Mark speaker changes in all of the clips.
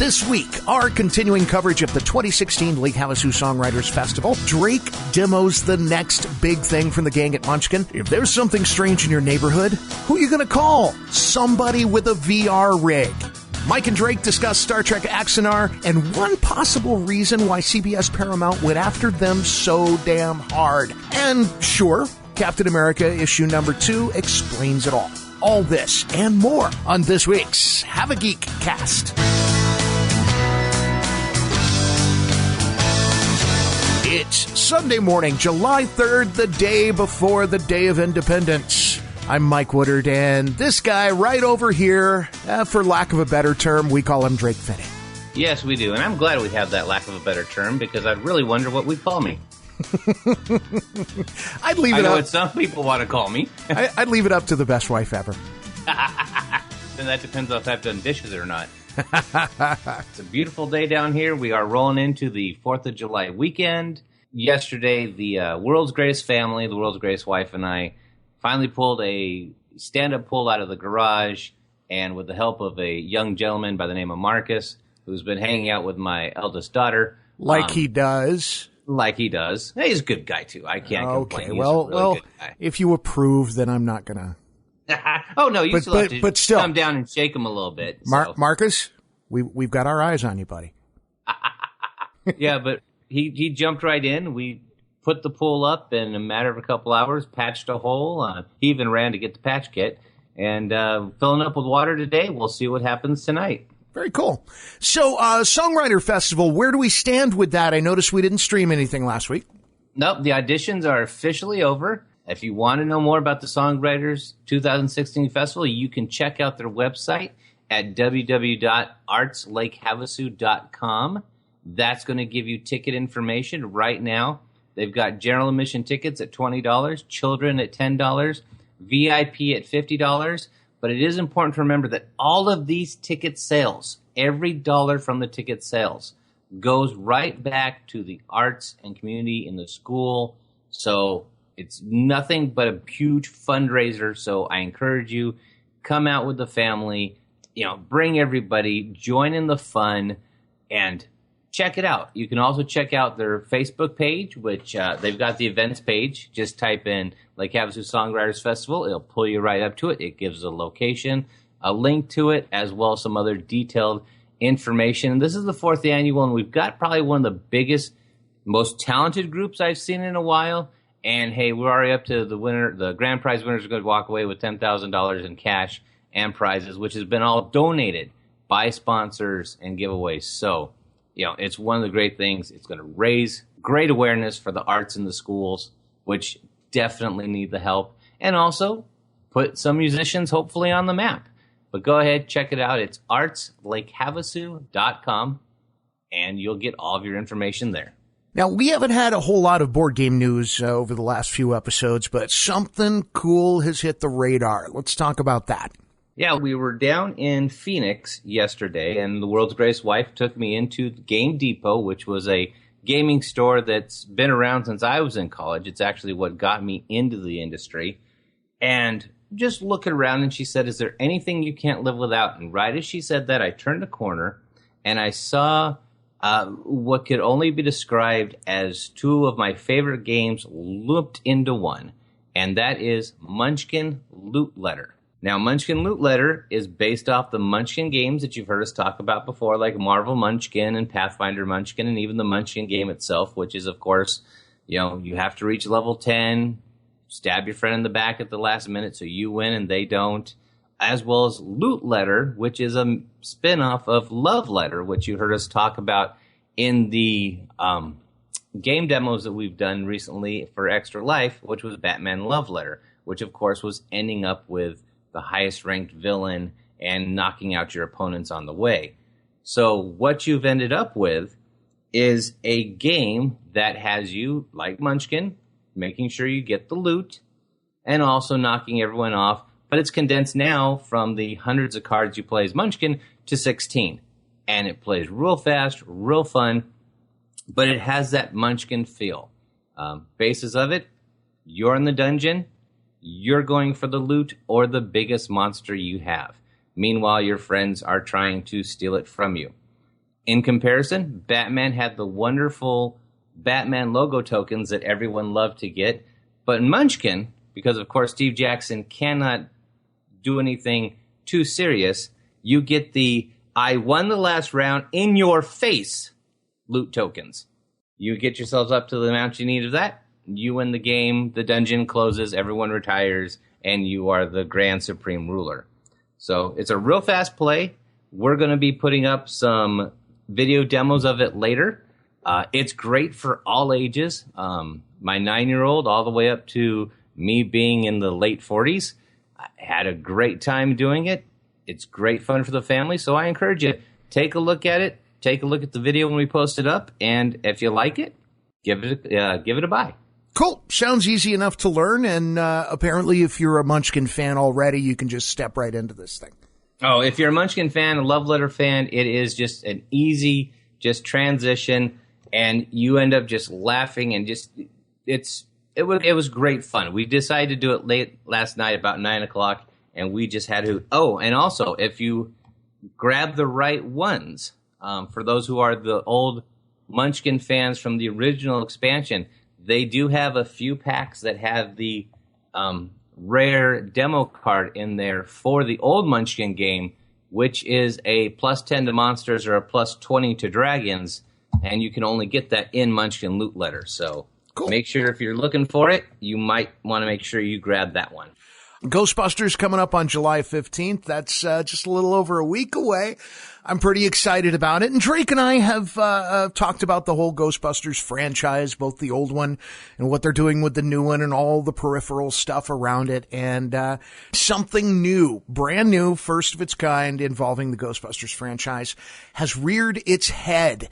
Speaker 1: This week, our continuing coverage of the 2016 Lake Havasu Songwriters Festival. Drake demos the next big thing from the gang at Munchkin. If there's something strange in your neighborhood, who are you going to call? Somebody with a VR rig. Mike and Drake discuss Star Trek Axanar and one possible reason why CBS Paramount went after them so damn hard. And sure, Captain America issue number 2 explains it all. All this and more on this week's Hava Geek Cast. It's Sunday morning, July 3rd, the day before the Day of Independence. I'm Mike Woodard, and this guy right over here, for lack of a better term, we call him Drake Finney.
Speaker 2: Yes, we do, and I'm glad we have that lack of a better term, because I'd really wonder what we'd call me.
Speaker 1: I'd leave it up.
Speaker 2: I know what some people want to call me.
Speaker 1: I'd leave it up to the best wife ever.
Speaker 2: Then that depends on if I've done dishes or not. It's a beautiful day down here. We are rolling into the 4th of July weekend. Yesterday, the world's greatest family, the world's greatest wife, and I finally pulled a stand-up pool out of the garage, and with the help of a young gentleman by the name of Marcus, who's been hanging out with my eldest daughter.
Speaker 1: Like he does.
Speaker 2: Like he does. Hey, he's a good guy, too. I can't complain. He's a really good guy.
Speaker 1: If you approve, then I'm not going to.
Speaker 2: Oh, no, you still have to
Speaker 1: still,
Speaker 2: come down and shake him a little bit.
Speaker 1: Marcus, we've got our eyes on you, buddy.
Speaker 2: Yeah, but he jumped right in. We put the pool up in a matter of a couple hours, patched a hole. He even ran to get the patch kit. And filling up with water today. We'll see what happens tonight.
Speaker 1: Very cool. So, Songwriter Festival, where do we stand with that? I noticed we didn't stream anything last week.
Speaker 2: Nope, the auditions are officially over. If you want to know more about the Songwriters 2016 Festival, you can check out their website at www.artslakehavasu.com. That's going to give you ticket information right now. They've got general admission tickets at $20, children at $10, VIP at $50. But it is important to remember that all of these ticket sales, every dollar from the ticket sales, goes right back to the arts and community in the school. So it's nothing but a huge fundraiser. So I encourage you, come out with the family, bring everybody, join in the fun, and check it out. You can also check out their Facebook page, which they've got the events page. Just type in Lake Havasu Songwriters Festival. It'll pull you right up to it. It gives a location, a link to it, as well as some other detailed information. This is the 4th annual, and we've got probably one of the biggest, most talented groups I've seen in a while. And, hey, we're already up to the winner. The grand prize winners are going to walk away with $10,000 in cash and prizes, which has been all donated by sponsors and giveaways. So, it's one of the great things. It's going to raise great awareness for the arts in the schools, which definitely need the help, and also put some musicians hopefully on the map. But go ahead, check it out. It's artslakehavasu.com, and you'll get all of your information there.
Speaker 1: Now, we haven't had a whole lot of board game news over the last few episodes, but something cool has hit the radar. Let's talk about that.
Speaker 2: Yeah, we were down in Phoenix yesterday, and the world's greatest wife took me into Game Depot, which was a gaming store that's been around since I was in college. It's actually what got me into the industry. And just looking around, and she said, "Is there anything you can't live without?" And right as she said that, I turned a corner, and I saw what could only be described as 2 of my favorite games looped into one, and that is Munchkin Loot Letter. Now, Munchkin Loot Letter is based off the Munchkin games that you've heard us talk about before, like Marvel Munchkin and Pathfinder Munchkin, and even the Munchkin game itself, which is, of course, you have to reach level 10, stab your friend in the back at the last minute so you win and they don't, as well as Loot Letter, which is a spin-off of Love Letter, which you heard us talk about in the game demos that we've done recently for Extra Life, which was Batman Love Letter, which, of course, was ending up with the highest ranked villain and knocking out your opponents on the way. So what you've ended up with is a game that has you, like Munchkin, making sure you get the loot and also knocking everyone off. But it's condensed now from the hundreds of cards you play as Munchkin to 16. And it plays real fast, real fun, but it has that Munchkin feel. Basis of it, you're in the dungeon, you're going for the loot or the biggest monster you have. Meanwhile, your friends are trying to steal it from you. In comparison, Batman had the wonderful Batman logo tokens that everyone loved to get. But in Munchkin, because of course Steve Jackson cannot do anything too serious, you get the I won the last round in your face loot tokens. You get yourselves up to the amount you need of that, you win the game, the dungeon closes, everyone retires, and you are the Grand Supreme Ruler. So it's a real fast play. We're going to be putting up some video demos of it later. It's great for all ages. My 9-year-old all the way up to me being in the late 40s. I had a great time doing it. It's great fun for the family. So I encourage you, take a look at it. Take a look at the video when we post it up. And if you like it, give it a buy.
Speaker 1: Cool. Sounds easy enough to learn. And apparently if you're a Munchkin fan already, you can just step right into this thing.
Speaker 2: Oh, if you're a Munchkin fan, a Love Letter fan, it is just an easy transition, and you end up just laughing and it was great fun. We decided to do it late last night, about 9:00, and we just had to. Oh, and also if you grab the right ones, for those who are the old Munchkin fans from the original expansion, they do have a few packs that have the rare demo card in there for the old Munchkin game, which is a +10 to monsters or a +20 to dragons, and you can only get that in Munchkin Loot Letter. So cool. Make sure if you're looking for it, you might want to make sure you grab that one.
Speaker 1: Ghostbusters coming up on July 15th. That's just a little over a week away. I'm pretty excited about it. And Drake and I have talked about the whole Ghostbusters franchise, both the old one and what they're doing with the new one and all the peripheral stuff around it. And something new, brand new, first of its kind, involving the Ghostbusters franchise has reared its head.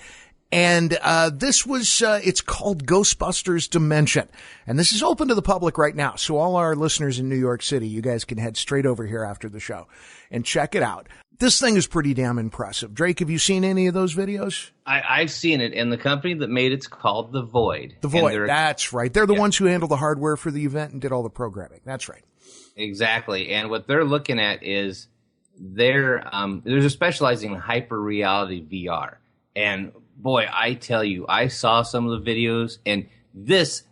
Speaker 1: And this was, it's called Ghostbusters Dimension. And this is open to the public right now. So all our listeners in New York City, you guys can head straight over here after the show and check it out. This thing is pretty damn impressive. Drake, have you seen any of those videos?
Speaker 2: I've seen it, and the company that made it's called The Void.
Speaker 1: The Void, that's right. They're the ones who handled the hardware for the event and did all the programming. That's right.
Speaker 2: Exactly. And what they're looking at is they're specializing in hyper reality VR. And boy, I tell you, I saw some of the videos, and this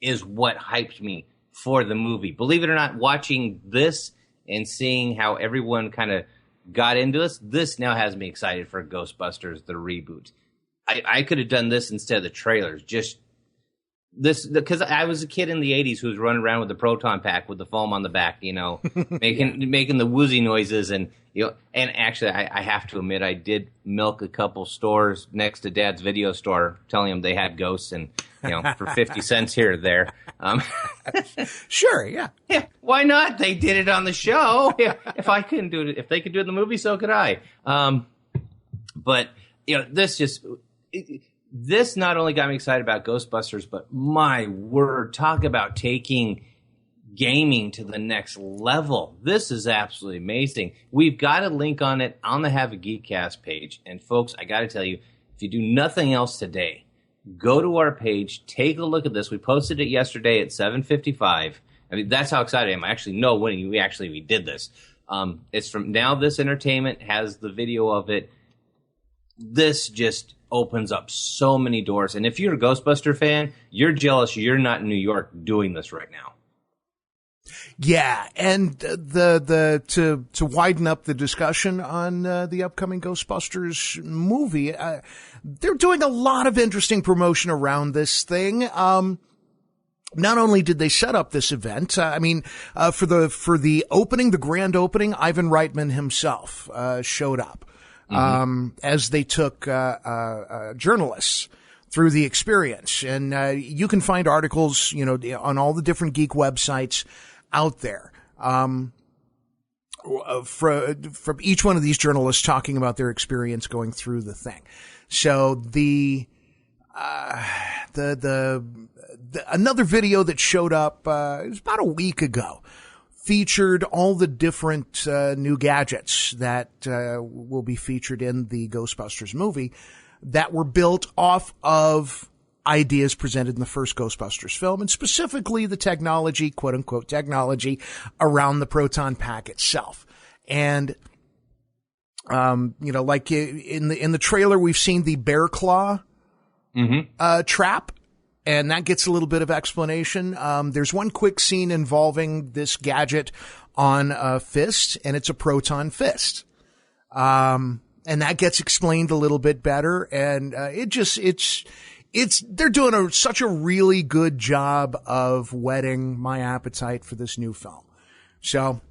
Speaker 2: is what hyped me for the movie. Believe it or not, watching this and seeing how everyone kind of got into this now has me excited for Ghostbusters, the reboot. I could have done this instead of the trailers. Just this, because I was a kid in the 80s who was running around with the proton pack with the foam on the back, you know, making the woozy noises. And, you know, and actually I have to admit, I did milk a couple stores next to Dad's video store, telling them they had ghosts, and, you know, for 50 cents here or there.
Speaker 1: Sure. Yeah.
Speaker 2: Yeah. Why not? They did it on the show. Yeah. If I couldn't do it, if they could do it in the movie, so could I. But, you know, this not only got me excited about Ghostbusters, but my word, talk about taking gaming to the next level. This is absolutely amazing. We've got a link on it on the Hava Geek Cast page. And folks, I got to tell you, if you do nothing else today, go to our page, take a look at this. We posted it yesterday at 7:55. I mean, that's how excited I am. I actually know when we did this. It's from Now This Entertainment, has the video of it. This just opens up so many doors. And if you're a Ghostbuster fan, you're jealous you're not in New York doing this right now.
Speaker 1: Yeah, and to widen up the discussion on the upcoming Ghostbusters movie, they're doing a lot of interesting promotion around this thing. Not only did they set up this event, for the opening, the grand opening, Ivan Reitman himself showed up. As they took journalists through the experience. And you can find articles, you know, on all the different geek websites out there from each one of these journalists talking about their experience going through the thing. So another video that showed up it was about a week ago, featured all the different new gadgets that will be featured in the Ghostbusters movie that were built off of ideas presented in the first Ghostbusters film, and specifically the technology, quote unquote technology, around the proton pack itself. And Like in the trailer, we've seen the bear claw trap, and that gets a little bit of explanation. There's one quick scene involving this gadget on a fist, and it's a proton fist. And that gets explained a little bit better, and they're doing such a really good job of whetting my appetite for this new film. So.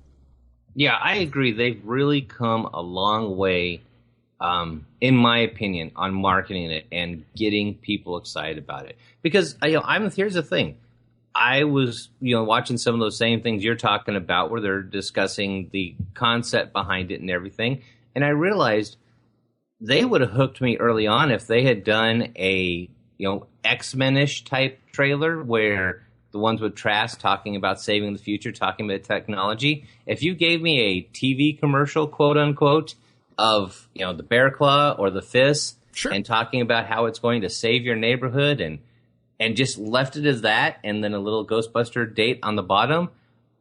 Speaker 2: Yeah, I agree. They've really come a long way, in my opinion, on marketing it and getting people excited about it. Because here's the thing. I was, watching some of those same things you're talking about where they're discussing the concept behind it and everything. And I realized they would have hooked me early on if they had done a, X-Men-ish type trailer where the ones with Trask talking about saving the future, talking about technology. If you gave me a TV commercial, quote unquote, of, the bear claw or the fist
Speaker 1: sure.
Speaker 2: and talking about how it's going to save your neighborhood and just left it as that and then a little Ghostbuster date on the bottom,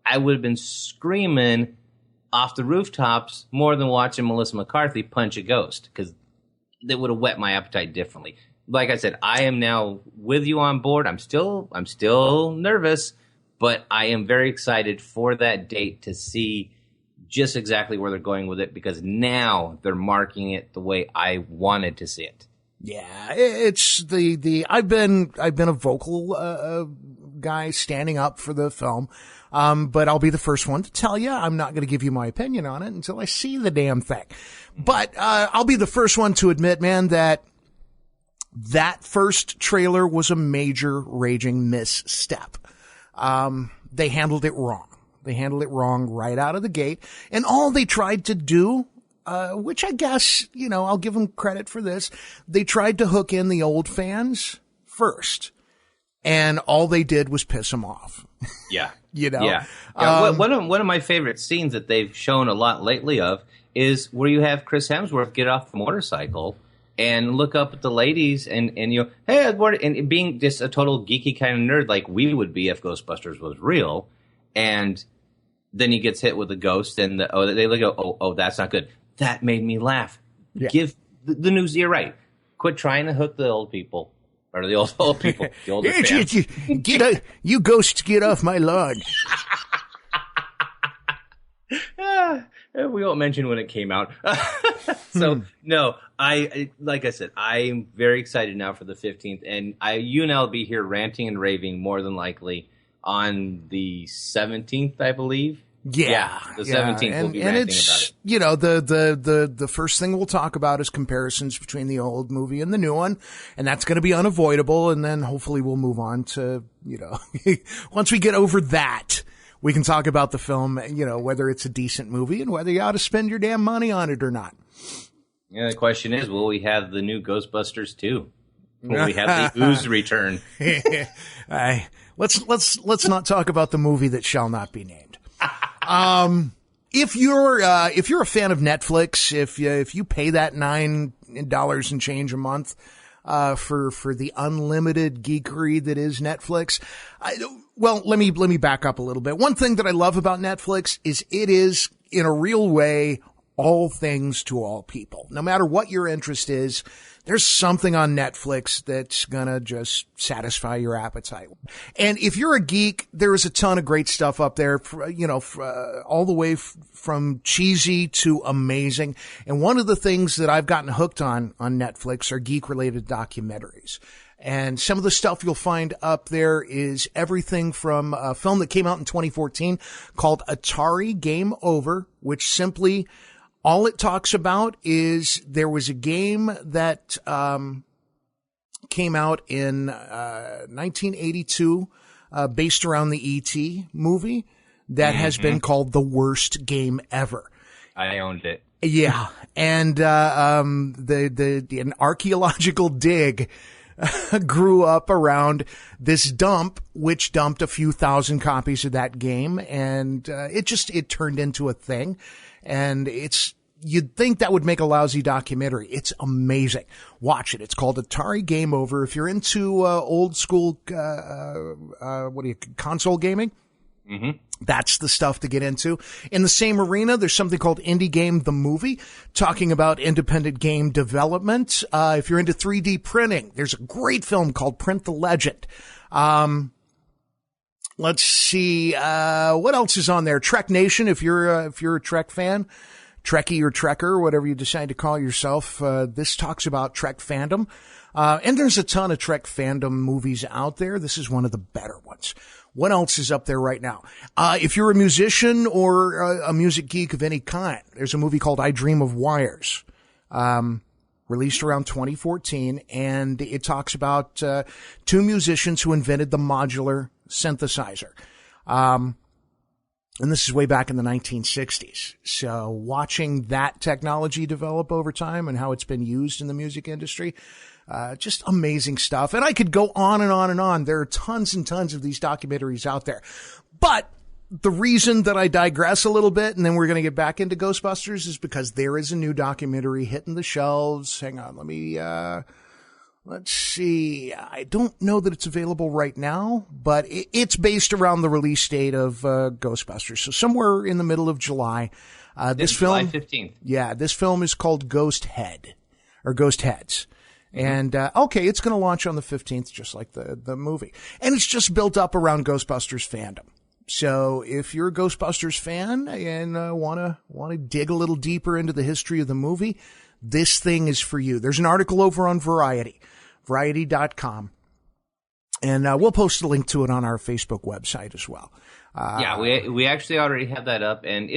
Speaker 2: I would have been screaming off the rooftops more than watching Melissa McCarthy punch a ghost because that would have whet my appetite differently. Like I said, I am now with you on board. I'm still nervous, but I am very excited for that date to see just exactly where they're going with it because now they're marking it the way I wanted to see it.
Speaker 1: Yeah, it's I've been a vocal guy standing up for the film, but I'll be the first one to tell you I'm not going to give you my opinion on it until I see the damn thing. But I'll be the first one to admit, man, that first trailer was a major raging misstep. They handled it wrong. They handled it wrong right out of the gate. And all they tried to do, which I guess, I'll give them credit for this. They tried to hook in the old fans first. And all they did was piss them off.
Speaker 2: Yeah.
Speaker 1: Yeah.
Speaker 2: One of my favorite scenes that they've shown a lot lately of is where you have Chris Hemsworth get off the motorcycle and look up at the ladies and hey, and being just a total geeky kind of nerd like we would be if Ghostbusters was real. And then he gets hit with a ghost and they go, oh, that's not good. That made me laugh. Yeah. Give the news, you're right. Quit trying to hook the old people. Or the old people. The older fans.
Speaker 1: You ghosts, get off my lawn.
Speaker 2: We won't mention when it came out. So, no, like I said, I'm very excited now for the 15th. And you and I will be here ranting and raving more than likely on the 17th, I believe.
Speaker 1: Yeah,
Speaker 2: the 17th we'll be ranting about
Speaker 1: it. The first thing we'll talk about is comparisons between the old movie and the new one, and that's going to be unavoidable. And then hopefully we'll move on to, once we get over that, we can talk about the film, whether it's a decent movie and whether you ought to spend your damn money on it or not.
Speaker 2: Yeah, the question is, will we have the new Ghostbusters 2? Will we have the Ooze return?
Speaker 1: Let's not talk about the movie that shall not be named. If you're a fan of Netflix, if you pay that $9 and change a month, for the unlimited geekery that is Netflix, let me back up a little bit. One thing that I love about Netflix is it is, in a real way, all things to all people. No matter what your interest is, there's something on Netflix that's gonna just satisfy your appetite. And if you're a geek, there's a ton of great stuff up there, all the way from cheesy to amazing. And one of the things that I've gotten hooked on Netflix are geek-related documentaries. And some of the stuff you'll find up there is everything from a film that came out in 2014 called Atari Game Over, which simply all it talks about is there was a game that came out in 1982 based around the E.T. movie that has been called the worst game ever.
Speaker 2: I owned it.
Speaker 1: Yeah, and an archaeological dig grew up around this dump, which dumped a few thousand copies of that game, and it turned into a thing. And you'd think that would make a lousy documentary. It's amazing. Watch it. It's called Atari Game Over. If you're into old school, console gaming,
Speaker 2: Mm-hmm.
Speaker 1: That's the stuff to get into. In the same arena, there's something called Indie Game the Movie, talking about independent game development. If you're into 3D printing, there's a great film called Print the Legend. Let's see, what else is on there? Trek Nation, if you're a Trek fan, Trekkie or Trekker, whatever you decide to call yourself, this talks about Trek fandom. And there's a ton of Trek fandom movies out there. This is one of the better ones. What else is up there right now? If you're a musician or a music geek of any kind, there's a movie called I Dream of Wires, released around 2014, and it talks about two musicians who invented the modular synthesizer. And this is way back in the 1960s. So watching that technology develop over time and how it's been used in the music industry, just amazing stuff. And I could go on and on and on. There are tons and tons of these documentaries out there. But the reason that I digress a little bit, and then we're going to get back into Ghostbusters, is because there is a new documentary hitting the shelves. Hang on, let's see. I don't know that it's available right now, but it's based around the release date of Ghostbusters. So somewhere in the middle of July. This film,
Speaker 2: July 15th.
Speaker 1: Yeah, this film is called Ghost Head, or Ghost Heads. And, okay, it's going to launch on the 15th, just like the movie. And it's just built up around Ghostbusters fandom. So if you're a Ghostbusters fan and want to dig a little deeper into the history of the movie, this thing is for you. There's an article over on Variety.com. And we'll post a link to it on our Facebook website as well.
Speaker 2: Yeah, we actually already have that up, and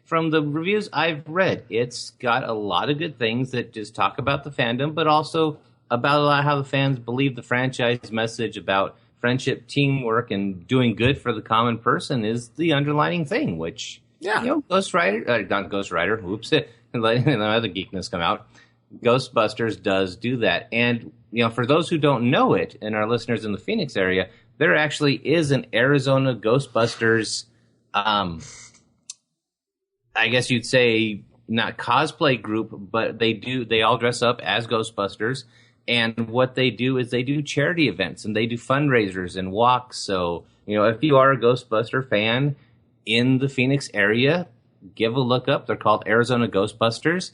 Speaker 2: from the reviews I've read, it's got a lot of good things that just talk about the fandom, but also about a lot of how the fans believe the franchise message about friendship, teamwork, and doing good for the common person is the underlining thing, which, Ghost Rider, not Ghost Rider, oops, letting other geekness come out. Ghostbusters does do that. And, for those who don't know it, and our listeners in the Phoenix area, there actually is an Arizona Ghostbusters, I guess you'd say not cosplay group, but they all dress up as Ghostbusters. And what they do is they do charity events and they do fundraisers and walks. So, if you are a Ghostbuster fan in the Phoenix area, give a look up. They're called Arizona Ghostbusters.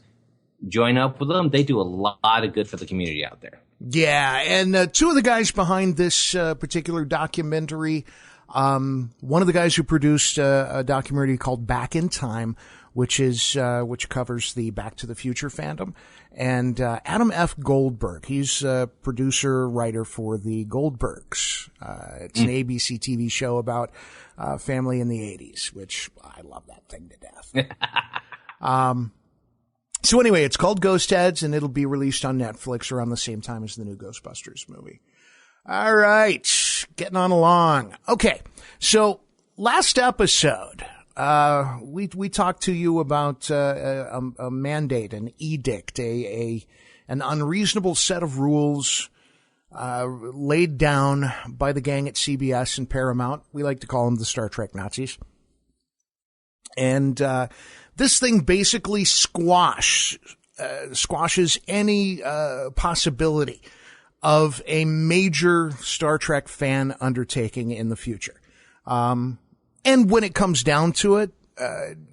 Speaker 2: Join up with them. They do a lot of good for the community out there.
Speaker 1: Yeah, and two of the guys behind this particular documentary, one of the guys who produced a documentary called Back in Time, which covers the Back to the Future fandom, and Adam F. Goldberg. He's a producer, writer for the Goldbergs. It's an ABC TV show about family in the 80s, which I love that thing to death. So anyway, it's called Ghost Heads, and it'll be released on Netflix around the same time as the new Ghostbusters movie. All right, getting on along. Okay, so last episode, we talked to you about a mandate, an edict, an unreasonable set of rules laid down by the gang at CBS and Paramount. We like to call them the Star Trek Nazis. And this thing basically squashes any possibility of a major Star Trek fan undertaking in the future. And when it comes down to it,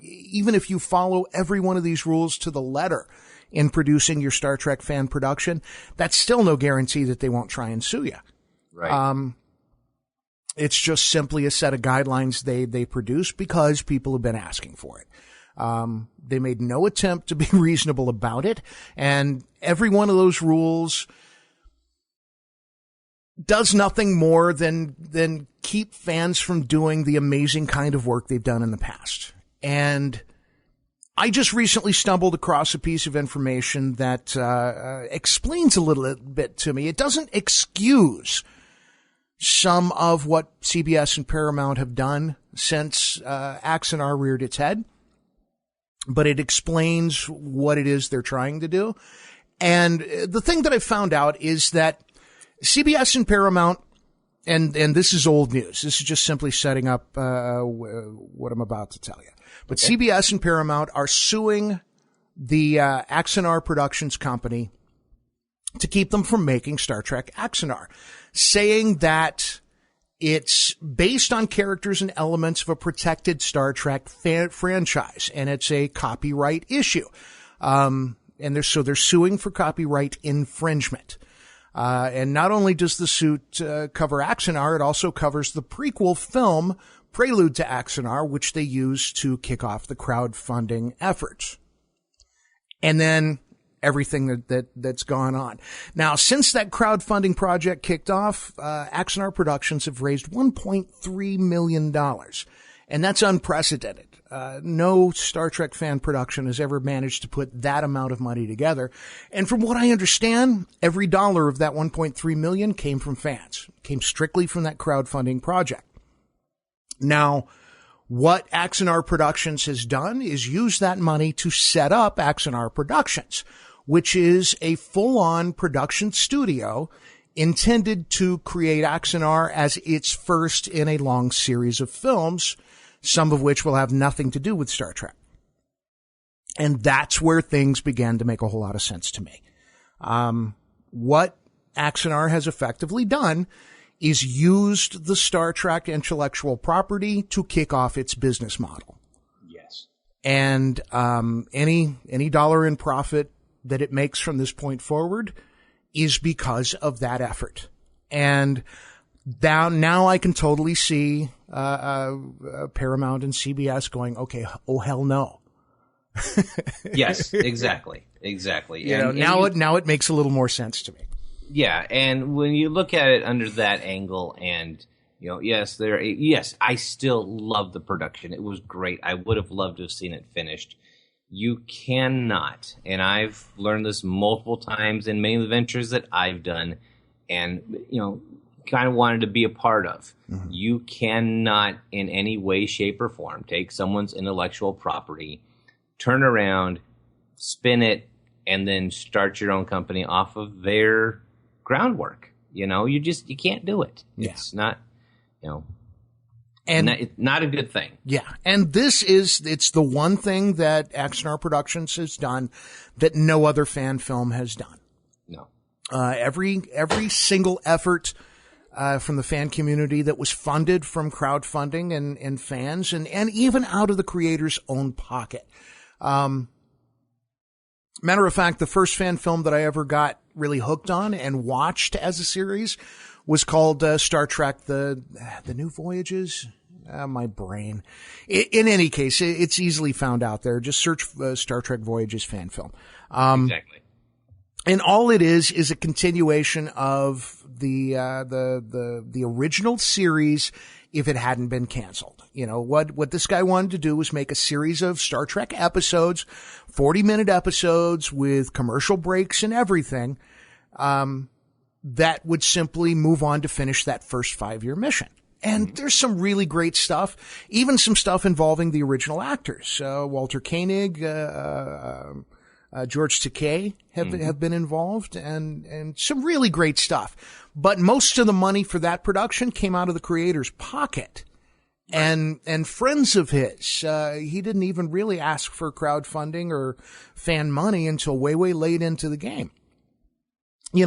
Speaker 1: even if you follow every one of these rules to the letter in producing your Star Trek fan production, that's still no guarantee that they won't try and sue you.
Speaker 2: Right.
Speaker 1: It's just simply a set of guidelines they produce because people have been asking for it. They made no attempt to be reasonable about it, and every one of those rules does nothing more than keep fans from doing the amazing kind of work they've done in the past. And I just recently stumbled across a piece of information that explains a little bit to me. It doesn't excuse some of what CBS and Paramount have done since Axanar reared its head, but it explains what it is they're trying to do. And the thing that I found out is that CBS and Paramount, and this is old news. This is just simply setting up what I'm about to tell you. But okay. CBS and Paramount are suing the Axanar Productions company to keep them from making Star Trek Axanar, saying that It's based on characters and elements of a protected Star Trek franchise, and it's a copyright issue. And they're suing for copyright infringement. And not only does the suit cover Axanar, it also covers the prequel film Prelude to Axanar, which they used to kick off the crowdfunding efforts. And then everything that's gone on. Now, since that crowdfunding project kicked off, Axanar Productions have raised $1.3 million. And that's unprecedented. No Star Trek fan production has ever managed to put that amount of money together. And from what I understand, every dollar of that $1.3 million came from fans, came strictly from that crowdfunding project. Now, what Axanar Productions has done is use that money to set up Axanar Productions, which is a full-on production studio intended to create Axanar as its first in a long series of films, some of which will have nothing to do with Star Trek. And that's where things began to make a whole lot of sense to me. What Axanar has effectively done is used the Star Trek intellectual property to kick off its business model.
Speaker 2: Yes.
Speaker 1: And any dollar in profit that it makes from this point forward is because of that effort. And now I can totally see Paramount and CBS going, okay, oh hell no.
Speaker 2: Yes, exactly.
Speaker 1: Now it makes a little more sense to me.
Speaker 2: Yeah, and when you look at it under that angle, and yes, I still love the production. It was great. I would have loved to have seen it finished. You cannot, and I've learned this multiple times in many adventures that I've done, and kind of wanted to be a part of. Mm-hmm. You cannot, in any way, shape, or form, take someone's intellectual property, turn around, spin it, and then start your own company off of their groundwork. You can't do it.
Speaker 1: Yeah.
Speaker 2: It's not, and it's not a good thing.
Speaker 1: Yeah. And it's the one thing that Axanar Productions has done that no other fan film has done.
Speaker 2: No.
Speaker 1: Every single effort from the fan community that was funded from crowdfunding and fans and even out of the creator's own pocket. Matter of fact, the first fan film that I ever got really hooked on and watched as a series was called Star Trek, the New Voyages. My brain. In any case, it's easily found out there. Just search Star Trek Voyages fan film.
Speaker 2: Exactly.
Speaker 1: And all it is a continuation of the original series if it hadn't been canceled. What this guy wanted to do was make a series of Star Trek episodes, 40-minute episodes with commercial breaks and everything, that would simply move on to finish that first 5-year mission. And there's some really great stuff, even some stuff involving the original actors. Walter Koenig, George Takei have been involved and some really great stuff. But most of the money for that production came out of the creator's pocket. Right. And friends of his. He didn't even really ask for crowdfunding or fan money until way, way late into the game.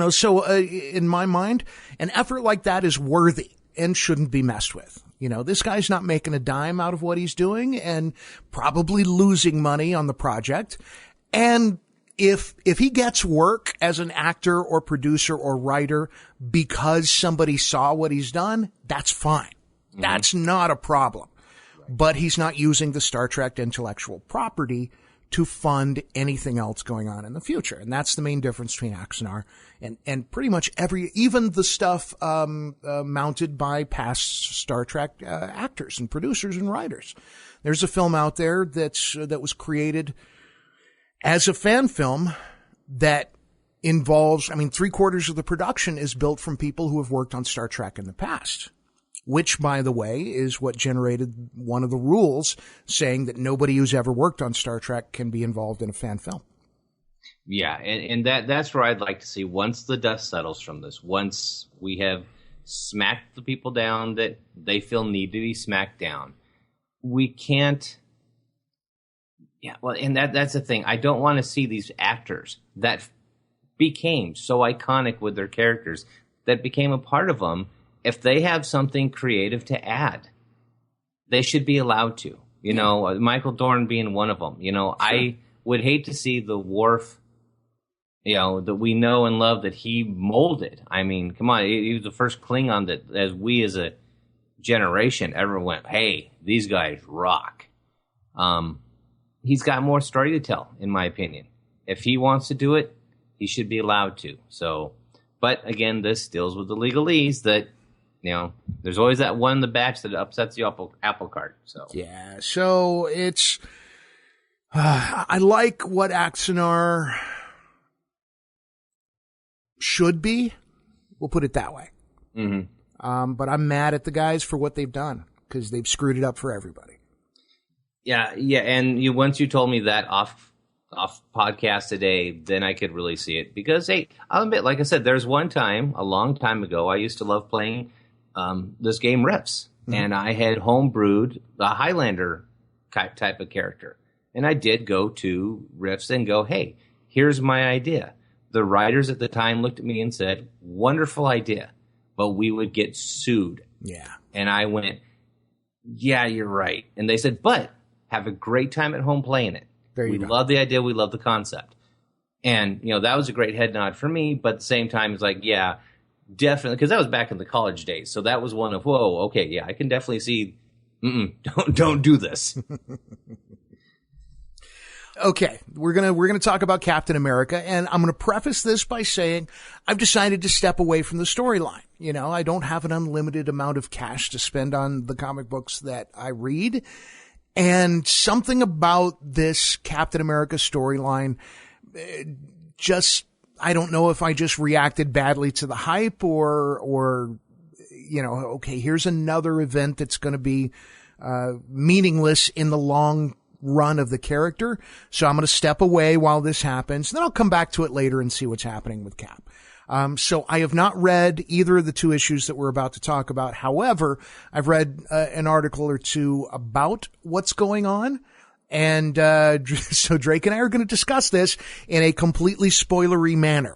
Speaker 1: So in my mind, an effort like that is worthy and shouldn't be messed with. This guy's not making a dime out of what he's doing and probably losing money on the project. And if he gets work as an actor or producer or writer because somebody saw what he's done, that's fine. Mm-hmm. That's not a problem. Right. But he's not using the Star Trek intellectual property to fund anything else going on in the future. And that's the main difference between Axanar and pretty much even the stuff mounted by past Star Trek actors and producers and writers. There's a film out there that was created as a fan film that involves, 3/4 of the production is built from people who have worked on Star Trek in the past, which, by the way, is what generated one of the rules saying that nobody who's ever worked on Star Trek can be involved in a fan film.
Speaker 2: Yeah, and that's where I'd like to see, once the dust settles from this, once we have smacked the people down that they feel need to be smacked down, we can't. Yeah, well, and that's the thing. I don't want to see these actors that became so iconic with their characters, that became a part of them, if they have something creative to add, they should be allowed to. You know, Michael Dorn being one of them. You know, sure. I would hate to see the Worf, you know, that we know and love that he molded. I mean, come on, he was the first Klingon that, as we as a generation ever went, hey, these guys rock. He's got more story to tell, in my opinion. If he wants to do it, he should be allowed to. So, but again, this deals with the legalese that, you know, there's always that one in the batch that upsets the apple cart. So
Speaker 1: yeah, so it's I like what Axanar should be. We'll put it that way. Mm-hmm. But I'm mad at the guys for what they've done because they've screwed it up for everybody. Yeah,
Speaker 2: and once you told me that off podcast today, then I could really see it. Because, hey, I'll admit, like I said, there's one time, a long time ago, I used to love playing this game Riffs, and I had homebrewed the Highlander type of character. And I did go to Riffs and go, hey, here's my idea. The writers at the time looked at me and said, wonderful idea, but we would get sued.
Speaker 1: Yeah.
Speaker 2: And I went, yeah, you're right. And they said, but have a great time at home playing it. We love the idea. We love the concept. And, you know, that was a great head nod for me. But at the same time, it's like, yeah, definitely. Because that was back in the college days. So that was one of, whoa, okay, yeah, I can definitely see, don't do this.
Speaker 1: Okay, we're gonna talk about Captain America, and I'm gonna preface this by saying I've decided to step away from the storyline. You know, I don't have an unlimited amount of cash to spend on the comic books that I read, and something about this Captain America storyline just, I don't know if I just reacted badly to the hype or you know, okay, here's another event that's going to be meaningless in the long run of the character. So I'm going to step away while this happens. Then I'll come back to it later and see what's happening with Cap. So I have not read either of the two issues that we're about to talk about. However, I've read an article or two about what's going on. And so Drake and I are going to discuss this in a completely spoilery manner.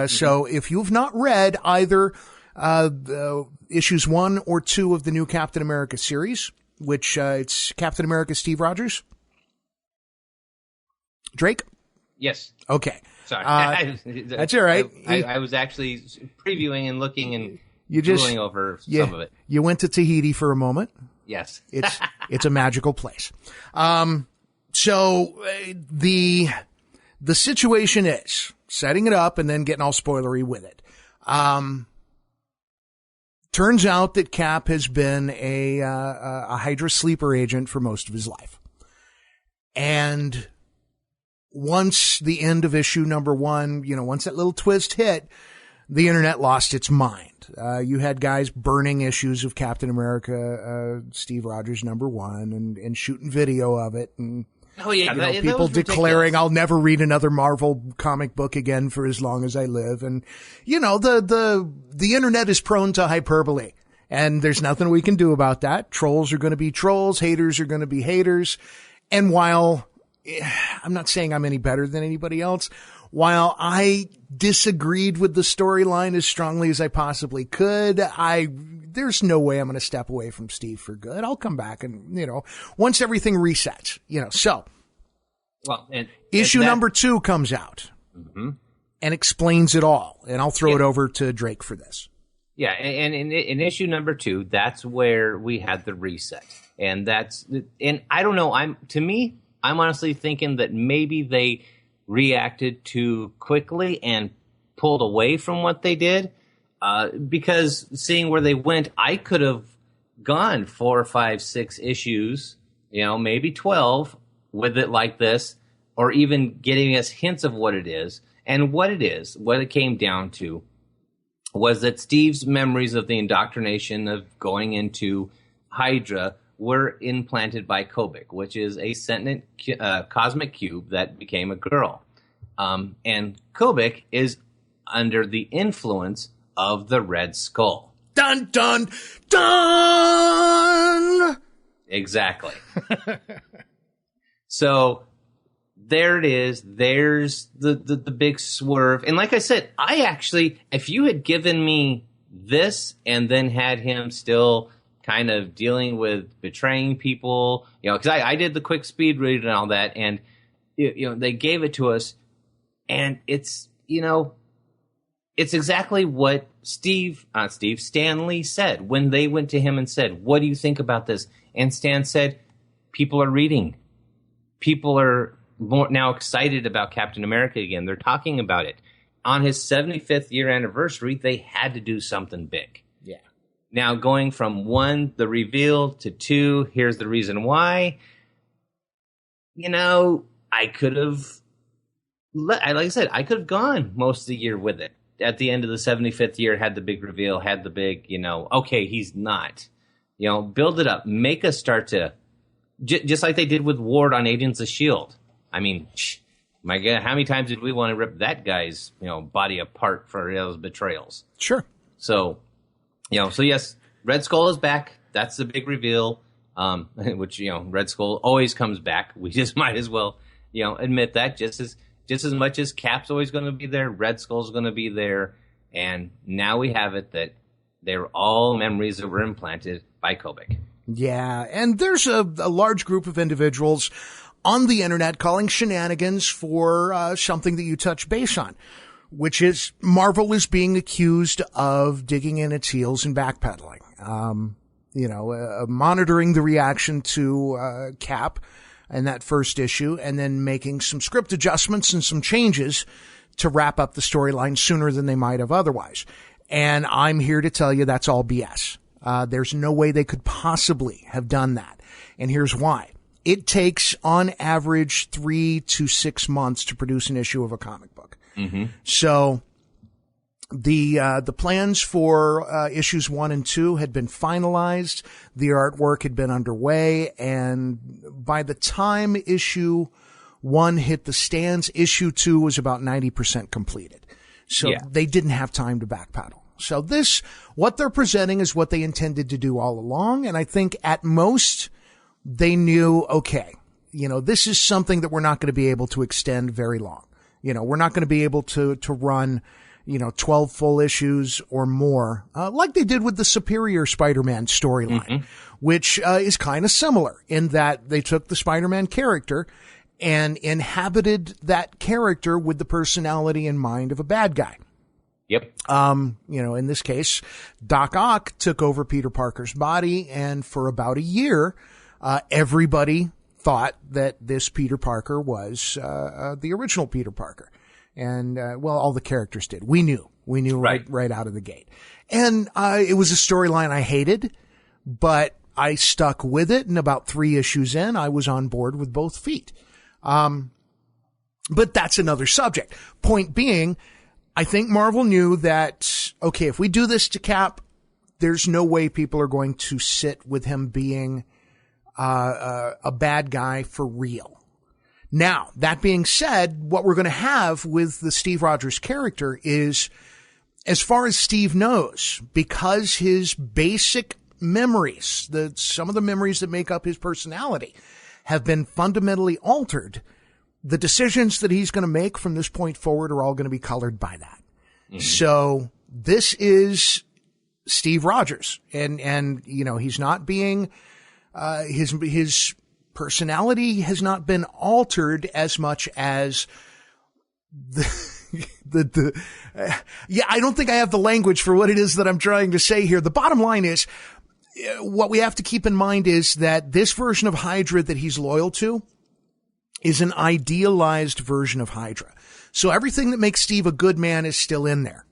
Speaker 1: So if you've not read either the issues 1 or 2 of the new Captain America series, which it's Captain America Steve Rogers. Drake?
Speaker 2: Yes.
Speaker 1: Okay.
Speaker 2: Sorry.
Speaker 1: That's all right.
Speaker 2: I was actually previewing and looking and drooling over some of it.
Speaker 1: You went to Tahiti for a moment.
Speaker 2: Yes.
Speaker 1: It's a magical place. So the situation is setting it up and then getting all spoilery with it. Turns out that Cap has been a Hydra sleeper agent for most of his life. And once the end of issue number 1, you know, once that little twist hit, the internet lost its mind. You had guys burning issues of Captain America, Steve Rogers number 1 and shooting video of it. And
Speaker 2: oh yeah,
Speaker 1: you know, people declaring I'll never read another Marvel comic book again for as long as I live. And, you know, the internet is prone to hyperbole, and there's nothing we can do about that. Trolls are going to be trolls. Haters are going to be haters. And while I'm not saying I'm any better than anybody else, while I disagreed with the storyline as strongly as I possibly could, there's no way I'm going to step away from Steve for good. I'll come back and, you know, once everything resets, you know, so.
Speaker 2: Well, and
Speaker 1: issue number 2 comes out and explains it all. And I'll throw it over to Drake for this.
Speaker 2: Yeah. And in issue number 2, that's where we had the reset. And I don't know. I'm honestly thinking that maybe they reacted too quickly and pulled away from what they did. Because seeing where they went, I could have gone 4, 5, 6 issues, you know, maybe 12 with it like this, or even getting us hints of what it is. And what it came down to was that Steve's memories of the indoctrination of going into Hydra were implanted by Kobik, which is a sentient cosmic cube that became a girl. And Kobik is under the influence of the Red Skull.
Speaker 1: Dun, dun, dun!
Speaker 2: Exactly. So there it is. There's the big swerve. And like I said, if you had given me this and then had him still kind of dealing with betraying people, because I did the quick speed read and all that, and they gave it to us, and it's it's exactly what Stan Lee said when they went to him and said, "What do you think about this?" And Stan said, "People are reading. People are more now excited about Captain America again. They're talking about it." On his 75th year anniversary, they had to do something big.
Speaker 1: Yeah.
Speaker 2: Now going from 1, the reveal, to 2, here's the reason why. I could have, like I said, I could have gone most of the year with it. At the end of the 75th year, had the big reveal, had the big, okay, he's not. Build it up. Make us start to, just like they did with Ward on Agents of S.H.I.E.L.D. I mean, my God, how many times did we want to rip that guy's, body apart for those betrayals?
Speaker 1: Sure.
Speaker 2: So, so yes, Red Skull is back. That's the big reveal, which, Red Skull always comes back. We just might as well, admit that just as much as Cap's always going to be there, Red Skull's going to be there. And now we have it that they're all memories that were implanted by Kobik.
Speaker 1: Yeah, and there's a large group of individuals on the internet calling shenanigans for something that you touch base on, which is Marvel is being accused of digging in its heels and backpedaling. Monitoring the reaction to Cap in that first issue and then making some script adjustments and some changes to wrap up the storyline sooner than they might have otherwise. And I'm here to tell you that's all BS. There's no way they could possibly have done that. And here's why. It takes on average 3 to 6 months to produce an issue of a comic book.
Speaker 2: Mm-hmm.
Speaker 1: So the plans for issues 1 and 2 had been finalized. The artwork had been underway. And by the time issue 1 hit the stands, issue 2 was about 90% completed. So they didn't have time to backpedal. So what they're presenting is what they intended to do all along. And I think at most they knew, okay, this is something that we're not going to be able to extend very long. We're not going to be able to run, 12 full issues or more, like they did with the Superior Spider-Man storyline, which is kind of similar in that they took the Spider-Man character and inhabited that character with the personality and mind of a bad guy.
Speaker 2: Yep.
Speaker 1: In this case, Doc Ock took over Peter Parker's body, and for about a year, everybody thought that this Peter Parker was the original Peter Parker. And, all the characters did. We knew right out of the gate. And it was a storyline I hated, but I stuck with it. And about 3 issues in, I was on board with both feet. But that's another subject. Point being, I think Marvel knew that, okay, if we do this to Cap, there's no way people are going to sit with him being a bad guy for real. Now, that being said, what we're going to have with the Steve Rogers character is, as far as Steve knows, because his basic memories, some of the memories that make up his personality, have been fundamentally altered, the decisions that he's going to make from this point forward are all going to be colored by that. Mm-hmm. So this is Steve Rogers, and he's not being his personality has not been altered as much as I don't think I have the language for what it is that I'm trying to say here. The bottom line is, what we have to keep in mind is that this version of Hydra that he's loyal to is an idealized version of Hydra. So everything that makes Steve a good man is still in there.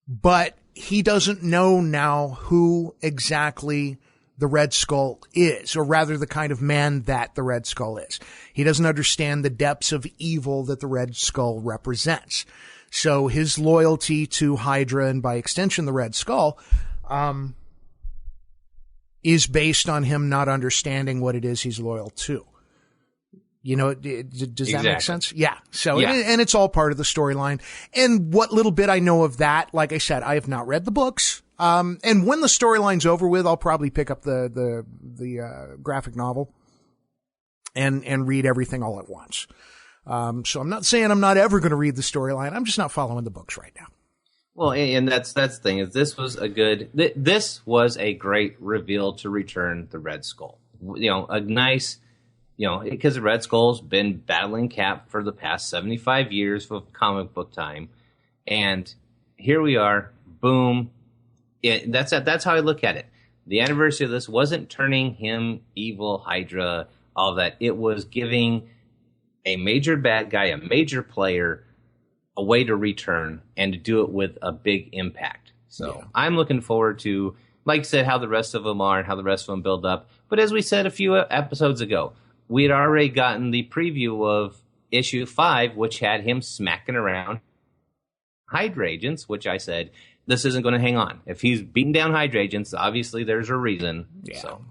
Speaker 1: But he doesn't know now who exactly the Red Skull is, or rather the kind of man that the Red Skull is. He doesn't understand the depths of evil that the Red Skull represents. So his loyalty to Hydra, and by extension the Red Skull, is based on him not understanding what it is he's loyal to. Does that make sense? Yeah. So, and it's all part of the storyline. And what little bit I know of that, like I said, I have not read the books. And when the storyline's over with, I'll probably pick up the graphic novel and read everything all at once. So I'm not saying I'm not ever going to read the storyline. I'm just not following the books right now.
Speaker 2: Well, and that's the thing is this was a great reveal to return the Red Skull. A nice, because the Red Skull's been battling Cap for the past 75 years of comic book time, and here we are, boom. That's how I look at it. The anniversary of this wasn't turning him evil, Hydra, all that. It was giving a major bad guy, a major player, a way to return and to do it with a big impact. So I'm looking forward to, like I said, how the rest of them are and how the rest of them build up. But as we said a few episodes ago, we had already gotten the preview of issue 5, which had him smacking around Hydra agents, which I said, this isn't going to hang on. If he's beating down Hydra agents, obviously there's a reason.
Speaker 1: Yeah.
Speaker 2: So,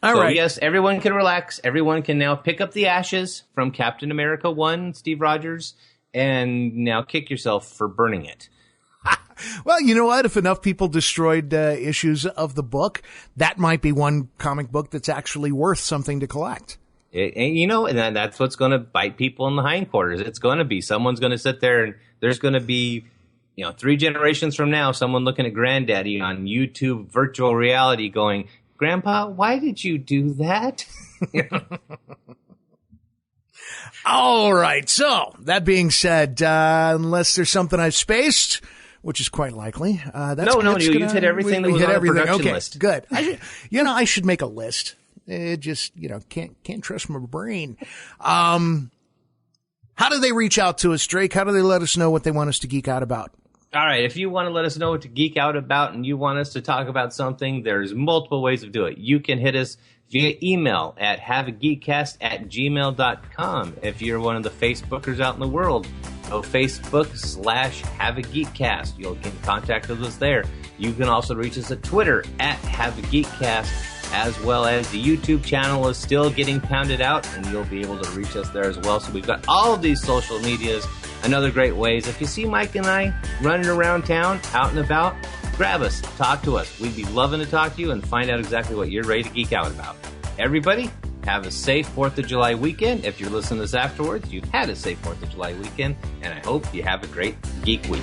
Speaker 1: All right.
Speaker 2: Yes, everyone can relax. Everyone can now pick up the ashes from Captain America 1, Steve Rogers, and now kick yourself for burning it.
Speaker 1: Well, you know what? If enough people destroyed issues of the book, that might be one comic book that's actually worth something to collect.
Speaker 2: And that's what's going to bite people in the hindquarters. It's going to be someone's going to sit there, and there's going to be, 3 generations from now, someone looking at Granddaddy on YouTube virtual reality going, Grandpa, why did you do that?
Speaker 1: All right. So that being said, unless there's something I've spaced, which is quite likely,
Speaker 2: you've hit everything that was on the production list.
Speaker 1: Good. I should make a list. It just, can't trust my brain. How do they reach out to us, Drake? How do they let us know what they want us to geek out about?
Speaker 2: All right, if you want to let us know what to geek out about and you want us to talk about something, there's multiple ways of doing it. You can hit us via email at havageekcast@gmail.com. If you're one of the Facebookers out in the world, go Facebook/Hava Geek Cast. You'll get in contact with us there. You can also reach us at Twitter at Hava Geek Cast, as well as the YouTube channel is still getting pounded out, and you'll be able to reach us there as well. So we've got all of these social medias and other great ways. If you see Mike and I running around town, out and about, grab us, talk to us. We'd be loving to talk to you and find out exactly what you're ready to geek out about. Everybody, have a safe 4th of July weekend. If you're listening to this afterwards, you've had a safe 4th of July weekend, and I hope you have a great geek week.